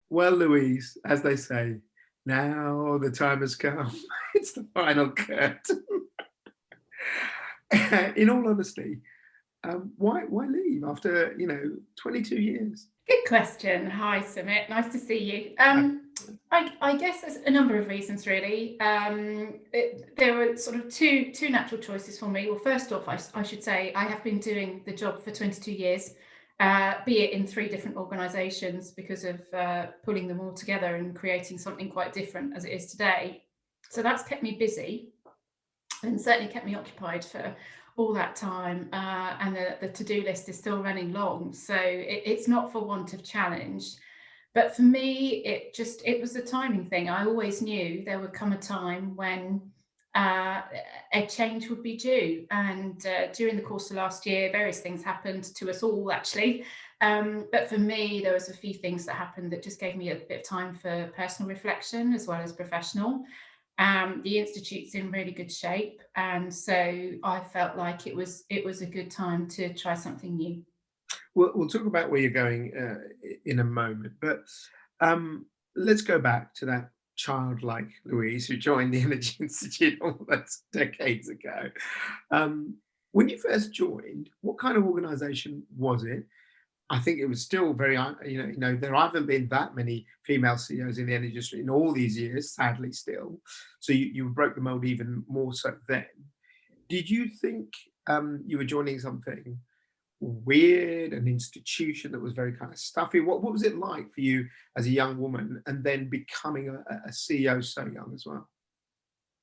Well, Louise, as they say, now the time has come. It's the final curtain. In all honesty, why leave after 22 years? Good question. Hi, Sumit. Nice to see you. I guess there's a number of reasons, really. There were sort of two natural choices for me. Well, first off, I should say I have been doing the job for 22 years, be it in three different organisations because of pulling them all together and creating something quite different as it is today. So that's kept me busy and certainly kept me occupied for all that time. And the to-do list is still running long. So it's not for want of challenge. But for me, it was a timing thing. I always knew there would come a time when a change would be due. And during the course of last year, various things happened to us all, actually. But for me, there was a few things that happened that just gave me a bit of time for personal reflection as well as professional. The institute's in really good shape, and so I felt like it was a good time to try something new. We'll talk about where you're going in a moment, but let's go back to that childlike Louise who joined the Energy Institute all those decades ago. Um, when you first joined, what kind of organisation was it? I think it was still very, there haven't been that many female CEOs in the energy industry in all these years, sadly, still. So you broke the mold even more so then. Did you think you were joining something weird, an institution that was very kind of stuffy? What was it like for you as a young woman and then becoming a CEO so young as well?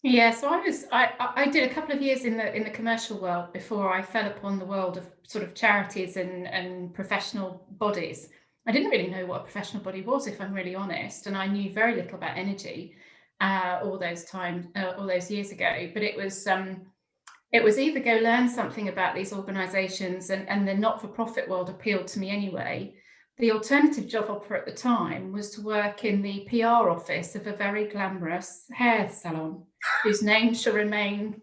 Yeah, so I did a couple of years in the commercial world before I fell upon the world of sort of charities and professional bodies. I didn't really know what a professional body was, if I'm really honest, and I knew very little about energy all those years ago. But it was either go learn something about these organisations, and the not-for-profit world appealed to me anyway. The alternative job offer at the time was to work in the PR office of a very glamorous hair salon, whose name shall remain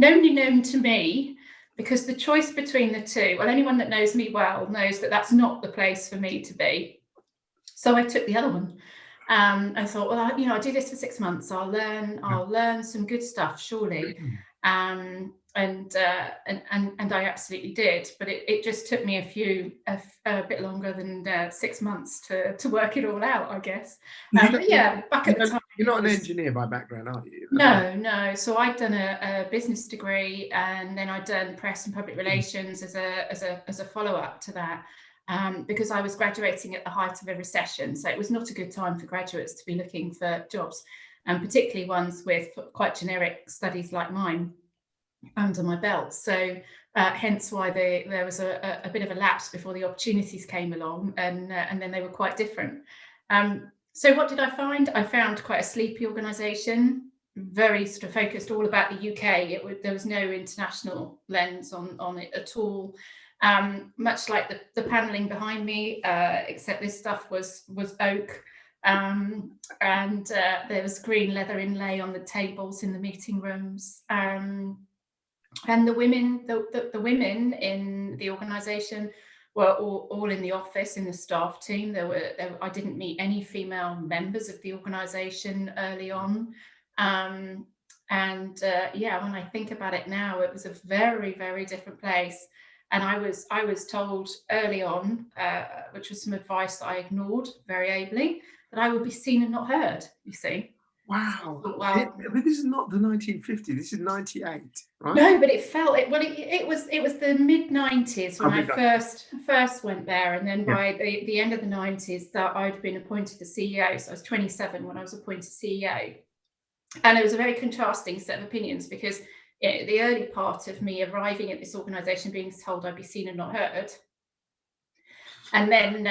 only known to me, because the choice between the two, well, anyone that knows me well knows that that's not the place for me to be. So I took the other one. I thought, well, I'll do this for 6 months. I'll learn some good stuff, surely. And I absolutely did, but it just took me a bit longer than 6 months to work it all out, I guess. You don't, But yeah, back at the time, you're it not an was engineer by background, are you? no. So I'd done a business degree, and then I'd done press and public relations as a follow up to that. Because I was graduating at the height of a recession, so it was not a good time for graduates to be looking for jobs, and particularly ones with quite generic studies like mine under my belt. So hence why there was a bit of a lapse before the opportunities came along, and then they were quite different. So what did I find? I found quite a sleepy organisation, very sort of focused all about the UK. There was no international lens on it at all. Much like the panelling behind me, except this stuff was oak. And there was green leather inlay on the tables in the meeting rooms. And the women in the organisation were all in the office in the staff team. I didn't meet any female members of the organisation early on. Yeah, when I think about it now, it was a very, very different place. And I was told early on, which was some advice that I ignored very ably, that I would be seen and not heard, you see. Wow. Well, But this is not the 1950s, this is 98, right? no, but it was the mid-90s when I I mean, first went there, and then yeah. by the end of the 90s that I'd been appointed the CEO. So I was 27 when I was appointed CEO. And it was a very contrasting set of opinions, because the early part of me arriving at this organisation being told I'd be seen and not heard. And then,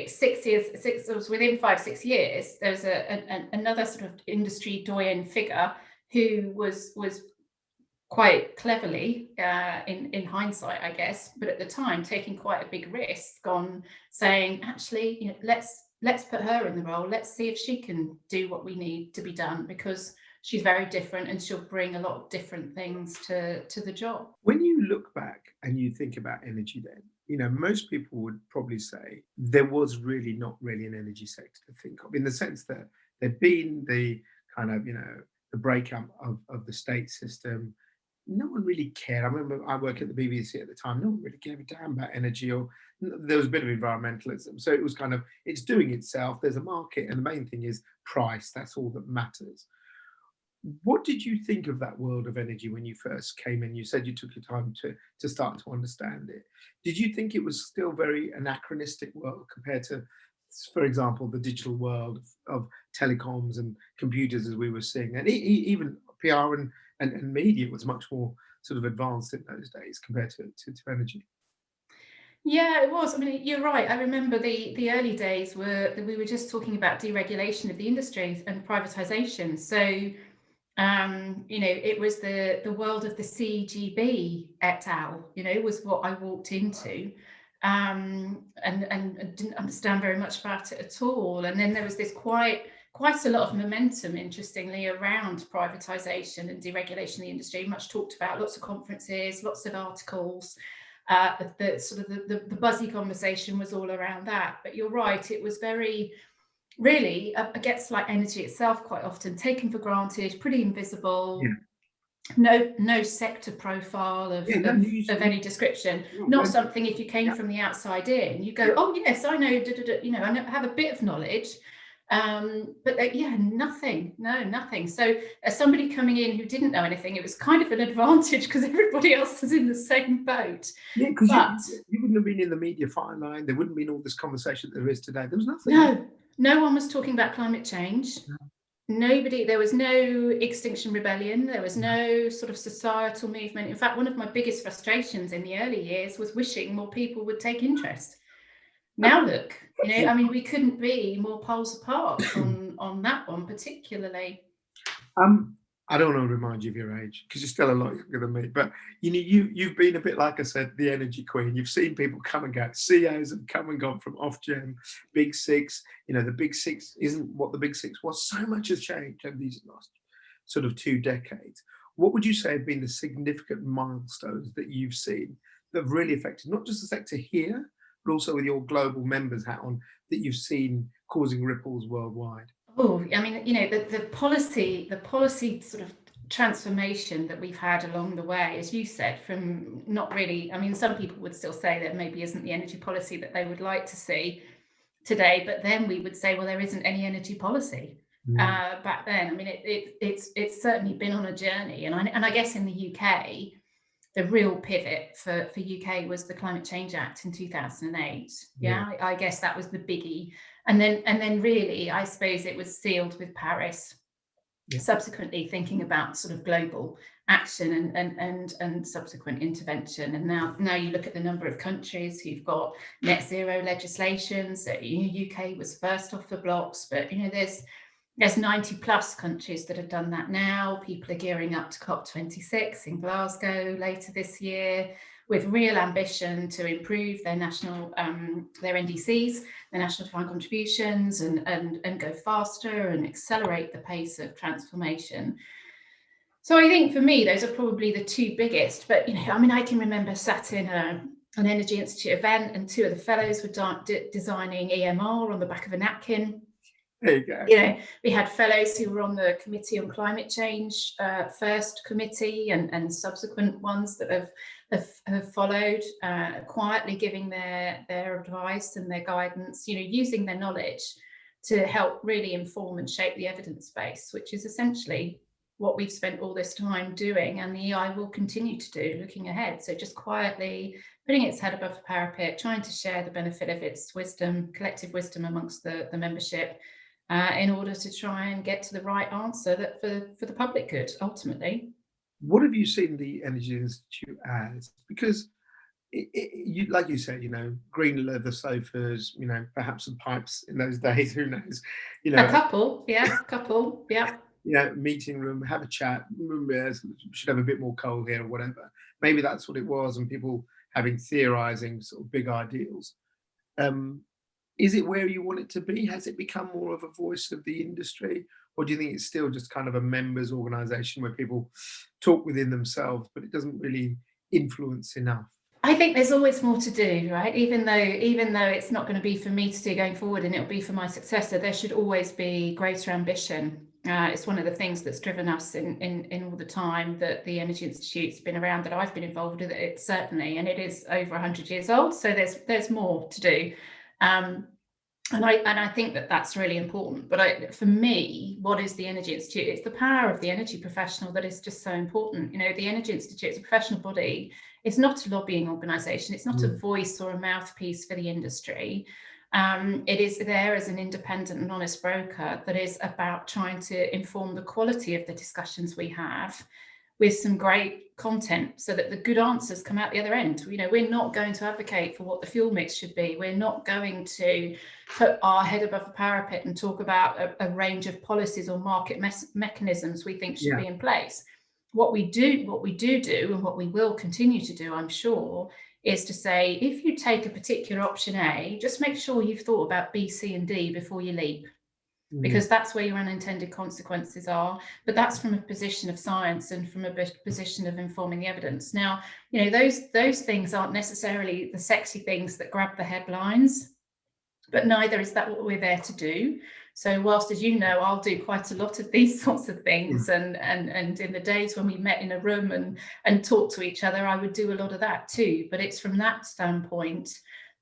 6 years, it was within 5, 6 years, there was another sort of industry doyen figure who was quite cleverly, in hindsight, I guess, but at the time taking quite a big risk on saying, actually, let's put her in the role. Let's see if she can do what we need to be done, because she's very different and she'll bring a lot of different things to the job. When you look back and you think about energy then, most people would probably say there was really not really an energy sector to think of, in the sense that there'd been the kind of, the breakup of the state system. No one really cared. I remember I worked at the BBC at the time. No one really gave a damn about energy, or there was a bit of environmentalism. So it was kind of, it's doing itself. There's a market, and the main thing is price. That's all that matters. What did you think of that world of energy when you first came in? You said you took your time to start to understand it. Did you think it was still very anachronistic world compared to, for example, the digital world of telecoms and computers as we were seeing, and even PR and media was much more sort of advanced in those days compared to energy. Yeah, it was. I mean, you're right. I remember the early days were that we were just talking about deregulation of the industries and privatization. So it was the world of the CGB et al. Was what I walked into, and didn't understand very much about it at all. And then there was this quite a lot of momentum, interestingly, around privatization and deregulation of the industry. Much talked about, lots of conferences, lots of articles. The sort of the buzzy conversation was all around that. But you're right, it was very really, I guess, like energy itself, quite often taken for granted, pretty Yeah, invisible, no sector profile yeah, no news, of any description. not Not relevant. something, if you came Yeah, from the outside in, you go, yeah. oh yes, I know, have a bit of knowledge. But yeah, nothing, no, nothing. So as somebody coming in who didn't know anything, it was kind of an advantage because everybody else was in the same boat. Yeah, because But you wouldn't have been in the media fire line. There wouldn't have been all this conversation that there is today. There was nothing. no, no one was talking about climate change. No, Nobody, there was no Extinction Rebellion, there was no. no sort of societal movement. In fact, one of my biggest frustrations in the early years was wishing more people would take interest. Um, Now look, I mean, we couldn't be more poles apart on that one particularly. Um, I don't want to remind you of your age because you're still a lot younger than me. But you've been a bit, like I said, the energy queen. You've seen people come and go. CEOs have come and gone from Ofgem, Big Six. The Big Six isn't what the Big Six was. So much has changed over these last sort of 2 decades. What would you say have been the significant milestones that you've seen that have really affected not just the sector here, but also with your global members hat on, that you've seen causing ripples worldwide? Oh, I mean, the policy sort of transformation that we've had along the way, as you said, from not really, I mean, some people would still say there maybe isn't the energy policy that they would like to see today, but then we would say, well, there isn't any energy policy Mm, back then. I mean, it's certainly been on a journey, and I guess in the UK, the real pivot for UK was the Climate Change Act in 2008. yeah, Yeah, I guess that was the biggie, and then really, I suppose it was sealed with Paris. yeah, Subsequently, thinking about sort of global action and subsequent intervention, and now you look at the number of countries who've got net zero legislations. So, UK was first off the blocks, but there's 90 plus countries that have done that now. People are gearing up to COP26 in Glasgow later this year with real ambition to improve their their NDCs, their national defined contributions, and go faster and accelerate the pace of transformation. So I think for me, those are probably the two biggest. But I mean, I can remember sat in an Energy Institute event, and two of the fellows were designing EMR on the back of a napkin. there you go. We had fellows who were on the Committee on Climate Change, first committee, and subsequent ones that have followed, quietly giving their advice and their guidance, using their knowledge to help really inform and shape the evidence base, which is essentially what we've spent all this time doing, and the EI will continue to do looking ahead. So just quietly putting its head above the parapet, trying to share the benefit of its wisdom, collective wisdom amongst the membership, in order to try and get to the right answer that for the public good ultimately. What have you seen the Energy Institute as? Because you, like you said, green leather sofas, perhaps some pipes in those days. Who knows? You A know, couple, yeah, couple, yeah. meeting room, have a chat. Should have a bit more coal here or whatever. Maybe that's what it was, and people having theorizing sort of big ideals. Um, is it where you want it to be? Has it become more of a voice of the industry? Or do you think it's still just kind of a members organization where people talk within themselves, but it doesn't really influence enough? I think there's always more to do, right? Even though it's not going to be for me to do going forward, and it'll be for my successor, there should always be greater ambition. It's one of the things that's driven us in all the time that the Energy Institute's been around, that I've been involved with it, certainly, and it is over 100 years old. So there's more to do. And I think that that's really important. But for me, what is the Energy Institute? It's the power of the energy professional that is just so important. You know, the Energy Institute is a professional body. It's not a lobbying organisation. It's not a Mm. voice or a mouthpiece for the industry. It is there as an independent and honest broker that is about trying to inform the quality of the discussions we have with some great content so that the good answers come out the other end. You know, we're not going to advocate for what the fuel mix should be. We're not going to put our head above the parapet and talk about a range of policies or market mechanisms we think should Yeah. be in place. What we do, and what we will continue to do, I'm sure, is to say, if you take a particular option A, just make sure you've thought about B, C, and D before you leap, Mm. because that's where your unintended consequences are. But that's from a position of science and from a position of informing the evidence. Now, you know, those things aren't necessarily the sexy things that grab the headlines, but neither is that what we're there to do. So whilst, as you know, I'll do quite a lot of these sorts of things, and in the days when we met in a room and talked to each other, I would do a lot of that too. But it's from that standpoint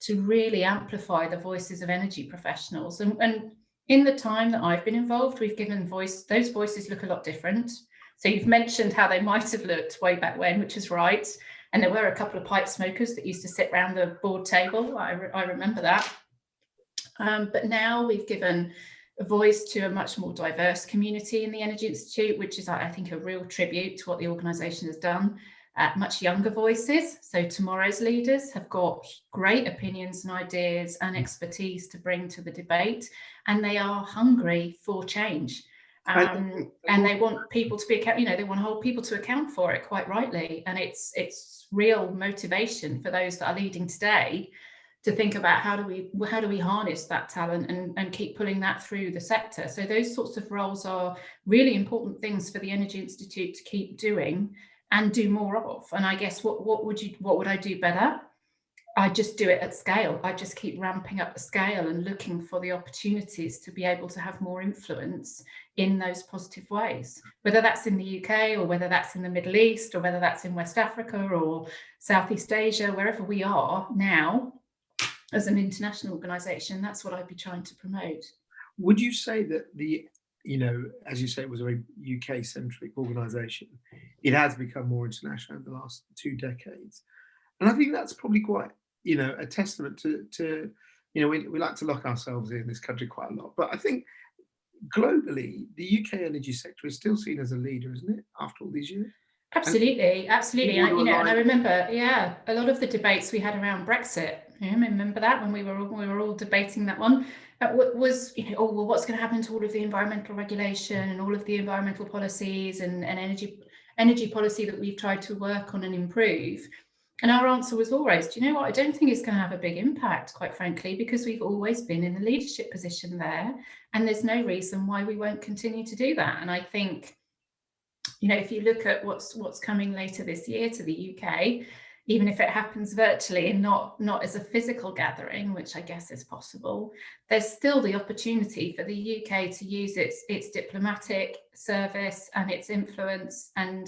to really amplify the voices of energy professionals. And in the time that I've been involved, we've given voice, those voices look a lot different. So you've mentioned how they might have looked way back when, which is right. And there were a couple of pipe smokers that used to sit around the board table. I remember that. But now we've given a voice to a much more diverse community in the Energy Institute, which is, I think, a real tribute to what the organisation has done. Much younger voices. So tomorrow's leaders have got great opinions and ideas and expertise to bring to the debate, and they are hungry for change. And they want people to be, you know, they want to hold people to account for it, quite rightly. And it's real motivation for those that are leading today to think about how do we harness that talent and keep pulling that through the sector. So those sorts of roles are really important things for the Energy Institute to keep doing and do more of. And I guess what would I do better? I just do it at scale. I just keep ramping up the scale and looking for the opportunities to be able to have more influence in those positive ways, whether that's in the UK or whether that's in the Middle East or whether that's in West Africa or Southeast Asia, wherever we are now as an international organisation. That's what I'd be trying to promote. Would you say that you know, as you say, it was a very UK-centric organisation. It has become more international in the last 2 decades, and I think that's probably quite, you know, a testament to you know, we like to lock ourselves in this country quite a lot, but I think globally the UK energy sector is still seen as a leader, isn't it? After all these years, and Absolutely, absolutely. people want to You know, and I align. remember, yeah, a lot of the debates we had around Brexit. Yeah, remember that when we were all debating that one. Was, you know, oh well, what's going to happen to all of the environmental regulation and all of the environmental policies and energy policy that we've tried to work on and improve? And our answer was always, do you know what? I don't think it's going to have a big impact, quite frankly, because we've always been in the leadership position there, and there's no reason why we won't continue to do that. And I think, you know, if you look at what's coming later this year to the UK, even if it happens virtually and not as a physical gathering, which I guess is possible, there's still the opportunity for the UK to use its diplomatic service and its influence and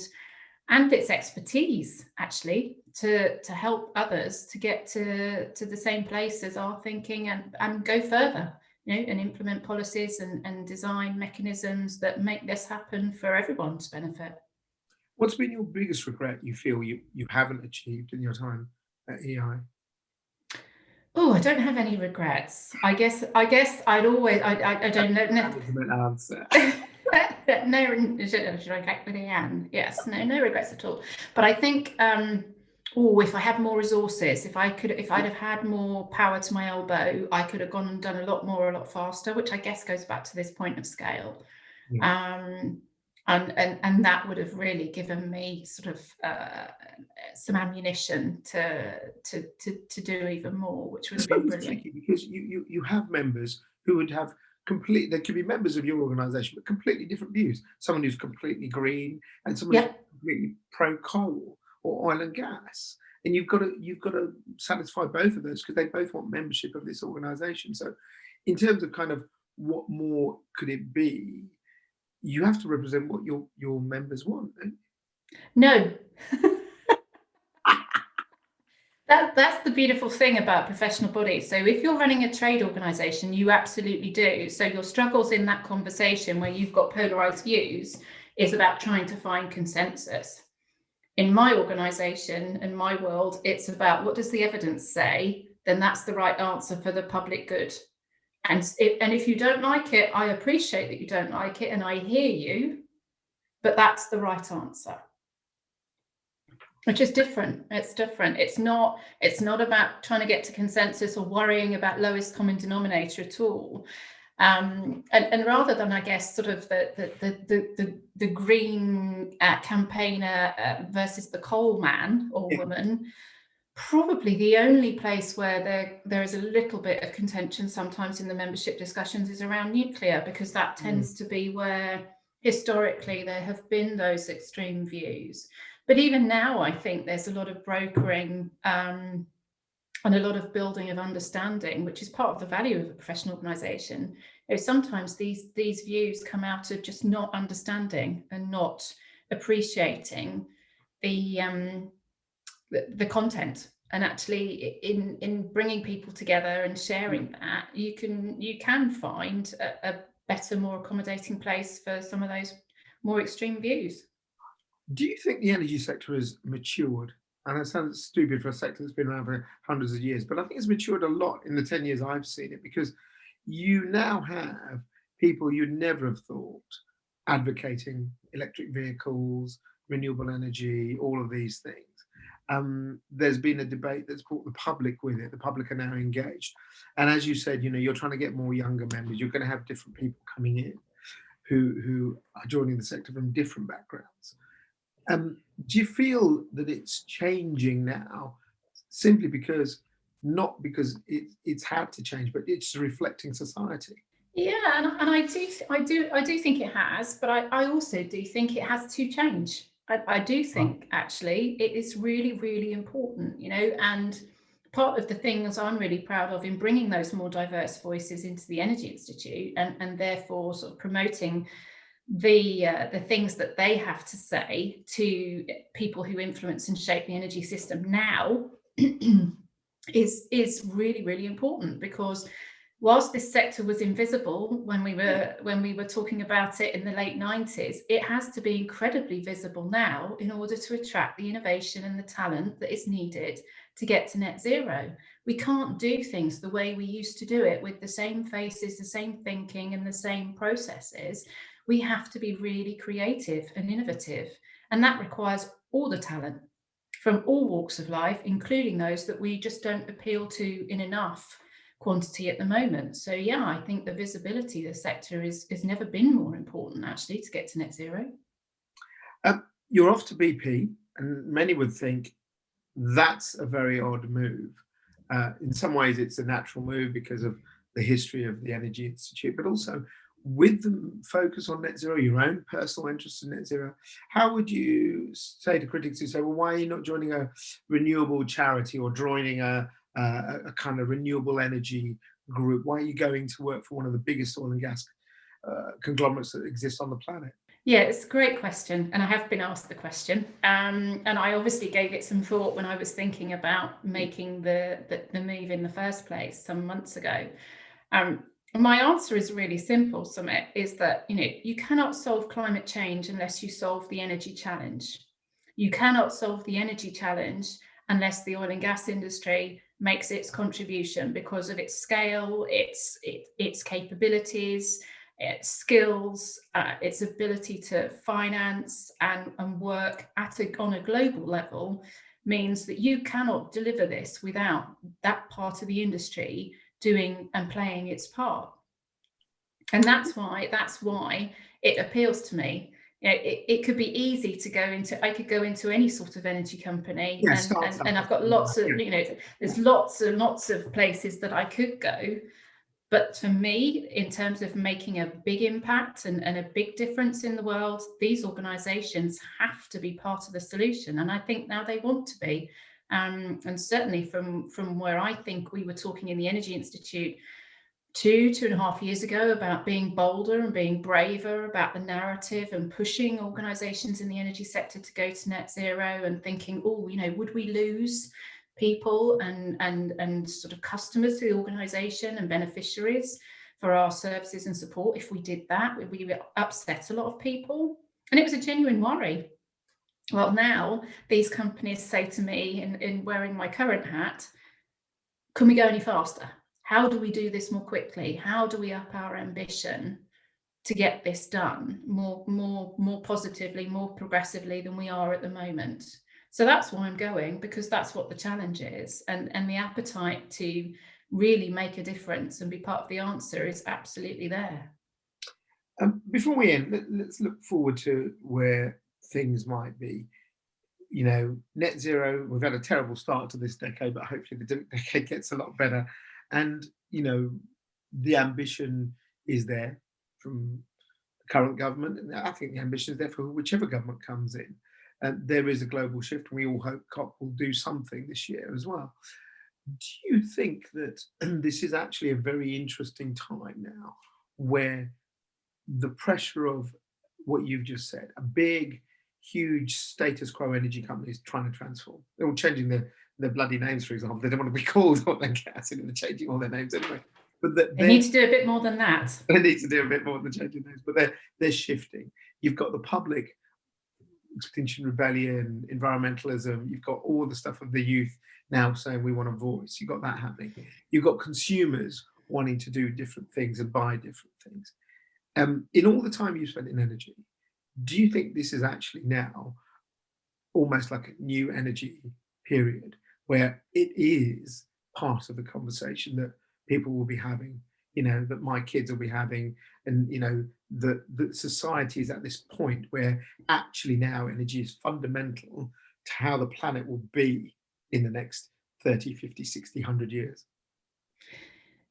its expertise, actually, to help others to get to the same place as our thinking and go further, you know, and implement policies and design mechanisms that make this happen for everyone's benefit. What's been your biggest regret you feel you haven't achieved in your time at EI? Oh, I don't have any regrets. I guess I'd always I That's don't know. a No, management answer. no, should I get with Anne? Yes, no regrets at all. But I think, oh, if I had more resources, if I'd have had more power to my elbow, I could have gone and done a lot more, a lot faster, which I guess goes back to this point of scale. Yeah. Um, and that would have really given me sort of some ammunition to do even more, which I would have suppose been it's brilliant. tricky because you have members who would have complete. They could be members of your organisation, but completely different views. Someone who's completely green, and someone who's Yep. completely pro coal or oil and gas. and you've got to satisfy both of those because they both want membership of this organisation. So, in terms of kind of what more could it be, you have to represent what your members want. And No. That's the beautiful thing about professional bodies. So if you're running a trade organisation, you absolutely do. So your struggles in that conversation where you've got polarised views is about trying to find consensus. In my organisation and my world, it's about what does the evidence say? Then that's the right answer for the public good. And if you don't like it, I appreciate that you don't like it and I hear you, but that's the right answer. Which is different. It's different. It's not about trying to get to consensus or worrying about lowest common denominator at all. And rather than, I guess, sort of the green campaigner versus the coal man or yeah, woman, probably the only place where there is a little bit of contention sometimes in the membership discussions is around nuclear, because that tends to be where historically there have been those extreme views. But even now, I think there's a lot of brokering and a lot of building of understanding, which is part of the value of a professional organisation. You know, sometimes these views come out of just not understanding and not appreciating the content. And actually, in bringing people together and sharing that, you can find a better, more accommodating place for some of those more extreme views. do you think the energy sector has matured? And that sounds stupid for a sector that's been around for hundreds of years, but I think it's matured a lot in the 10 years I've seen it because you now have people you'd never have thought advocating electric vehicles, renewable energy, all of these things. There's been a debate that's brought the public with it. The public are now engaged. And as you said, you're trying to get more younger members. You're going to have different people coming in who are joining the sector from different backgrounds. Do you feel that it's changing now simply because not because it's had to change, but it's reflecting society? Yeah, and I do think it has, but I also do think it has to change. I do Right. think actually it is really, really important, and part of the things I'm really proud of in bringing those more diverse voices into the Energy Institute, and therefore sort of promoting the things that they have to say to people who influence and shape the energy system now is really, really important, because whilst this sector was invisible when we were talking about it in the late 90s, it has to be incredibly visible now in order to attract the innovation and the talent that is needed to get to net zero. We can't do things the way we used to do it with the same faces, the same thinking, and the same processes. We have to be really creative and innovative, and that requires all the talent from all walks of life, including those that we just don't appeal to in enough quantity at the moment. So yeah, I think the visibility of the sector is never been more important actually to get to net zero. You're off to BP, and many would think that's a very odd move. In some ways, it's a natural move because of the history of the Energy Institute, but also with the focus on net zero, your own personal interest in net zero. How would you say to critics who say, well, why are you not joining a renewable charity or joining a kind of renewable energy group? Why are you going to work for one of the biggest oil and gas conglomerates that exist on the planet? Yeah, it's a great question, and I have been asked the question, and I obviously gave it some thought when I was thinking about making the move in the first place some months ago. My answer is really simple, Sumit, is that you cannot solve climate change unless you solve the energy challenge. You cannot solve the energy challenge unless the oil and gas industry makes its contribution because of its scale, its capabilities, its skills, its ability to finance and work on a global level means that you cannot deliver this without that part of the industry doing and playing its part. And that's why it appeals to me. It could be easy to go into. I could go into any sort of energy company, Yeah, and startup. I've got lots of, Yeah. there's lots and lots of places that I could go. But for me, in terms of making a big impact and a big difference in the world, these organizations have to be part of the solution. And I think now they want to be. And certainly from where I think we were talking in the Energy Institute 2.5 years ago about being bolder and being braver about the narrative and pushing organisations in the energy sector to go to net zero, and thinking, oh, would we lose people and sort of customers to the organisation and beneficiaries for our services and support if we did that? We upset a lot of people, and it was a genuine worry. Well, now these companies say to me, in wearing my current hat, can we go any faster? How do we do this more quickly? How do we up our ambition to get this done more positively, more progressively than we are at the moment? So that's why I'm going, because that's what the challenge is, and the appetite to really make a difference and be part of the answer is absolutely there. Before we end, let's look forward to where things might be. Net zero, we've had a terrible start to this decade, but hopefully the decade gets a lot better. And, the ambition is there from the current government. And I think the ambition is there for whichever government comes in. And there is a global shift, and we all hope COP will do something this year as well. Do you think that this is actually a very interesting time now where the pressure of what you've just said, a big, huge status quo energy companies trying to transform. They're all changing their bloody names, for example. They don't want to be called oil and gas, and they're changing all their names anyway. But They need to do a bit more than that. they need to do a bit more than changing names, but they're shifting. You've got the public, Extinction Rebellion, environmentalism. You've got all the stuff of the youth now saying we want a voice. You've got that happening. You've got consumers wanting to do different things and buy different things. In all the time you've spent in energy, do you think this is actually now almost like a new energy period where it is part of the conversation that people will be having, that my kids will be having, and that society is at this point where actually now energy is fundamental to how the planet will be in the next 30, 50, 60, 100 years?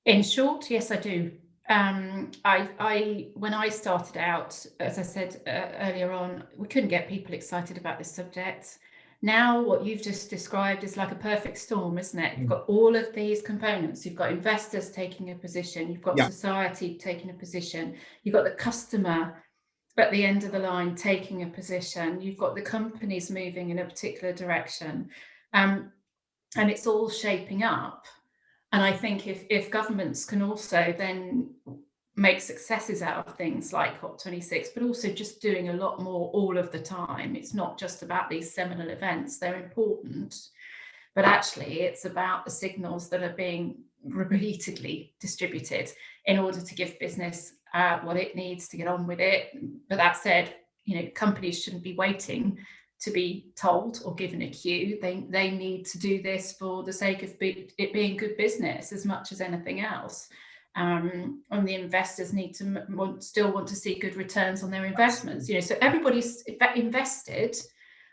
In short, yes, I do. When I started out, as I said earlier on, we couldn't get people excited about this subject. Now, what you've just described is like a perfect storm, isn't it? You've got all of these components. You've got investors taking a position. You've got Yeah. society taking a position. You've got the customer at the end of the line taking a position. You've got the companies moving in a particular direction. And it's all shaping up. And I think if governments can also then make successes out of things like COP26, but also just doing a lot more all of the time. It's not just about these seminal events, they're important, but actually it's about the signals that are being repeatedly distributed in order to give business what it needs to get on with it. But that said, companies shouldn't be waiting to be told or given a cue. They need to do this for the sake of it being good business as much as anything else. And the investors need to still want to see good returns on their investments. So everybody's invested,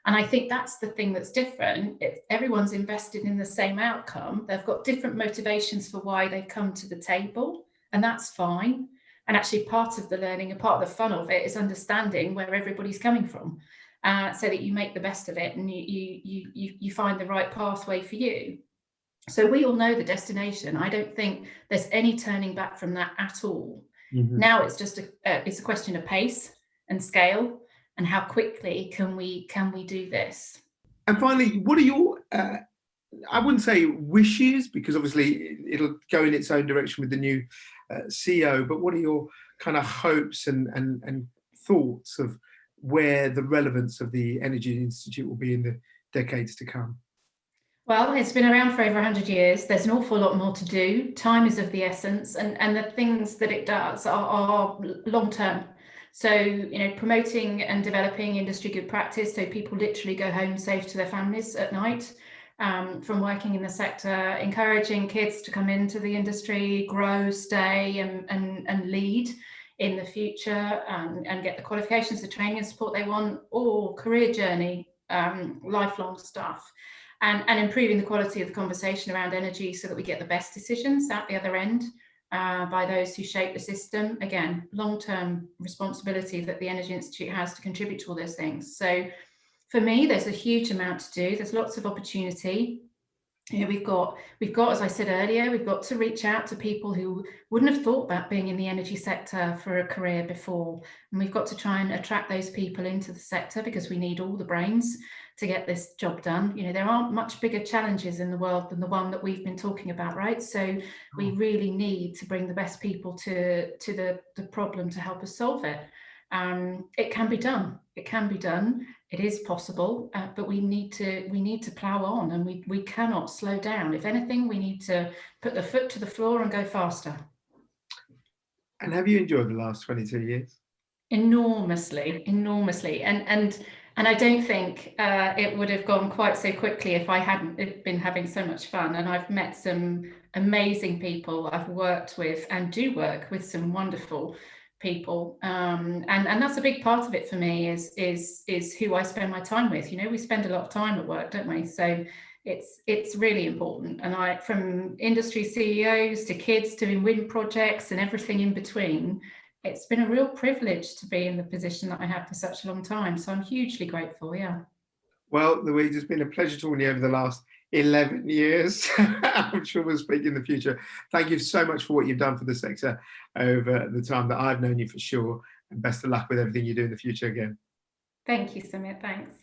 and I think that's the thing that's different. Everyone's invested in the same outcome. They've got different motivations for why they've come to the table, and that's fine. And actually, part of the learning and part of the fun of it is understanding where everybody's coming from. So that you make the best of it and you find the right pathway for you. So we all know the destination. I don't think there's any turning back from that at all. Mm-hmm. Now it's just it's a question of pace and scale and how quickly can we do this. And finally, what are your I wouldn't say wishes, because obviously it'll go in its own direction with the new CEO, but what are your kind of hopes and thoughts of where the relevance of the Energy Institute will be in the decades to come? Well, it's been around for over 100 years. There's an awful lot more to do. Time is of the essence, and the things that it does are long term. So, promoting and developing industry good practice so people literally go home safe to their families at night from working in the sector, encouraging kids to come into the industry, grow, stay, and lead in the future, and get the qualifications, the training and support they want, or career journey, lifelong stuff, and improving the quality of the conversation around energy so that we get the best decisions out the other end by those who shape the system. Again, long-term responsibility that the Energy Institute has to contribute to all those things. So For me, there's a huge amount to do. There's lots of opportunity. You know, we've got, as I said earlier, we've got to reach out to people who wouldn't have thought about being in the energy sector for a career before. And we've got to try and attract those people into the sector, because we need all the brains to get this job done. You know, there aren't much bigger challenges in the world than the one that we've been talking about, right? So we Oh. really need to bring the best people to the problem to help us solve it. It can be done. It can be done. It is possible, but we need to plough on, and we cannot slow down. If anything, we need to put the foot to the floor and go faster. And have you enjoyed the last 22 years? Enormously, enormously, and I don't think it would have gone quite so quickly if I hadn't been having so much fun. And I've met some amazing people. I've worked with and do work with some wonderful people, and that's a big part of it for me. Is who I spend my time with. You know, we spend a lot of time at work, don't we? So it's really important. And from industry CEOs to kids doing wind projects and everything in between, it's been a real privilege to be in the position that I have for such a long time. So I'm hugely grateful. Yeah. Well, Louise, it's been a pleasure talking to you over the last 11 years. I'm sure we'll speak in the future. Thank you so much for what you've done for the sector over the time that I've known you, for sure. And best of luck with everything you do in the future again. Thank you, Sumit. Thanks.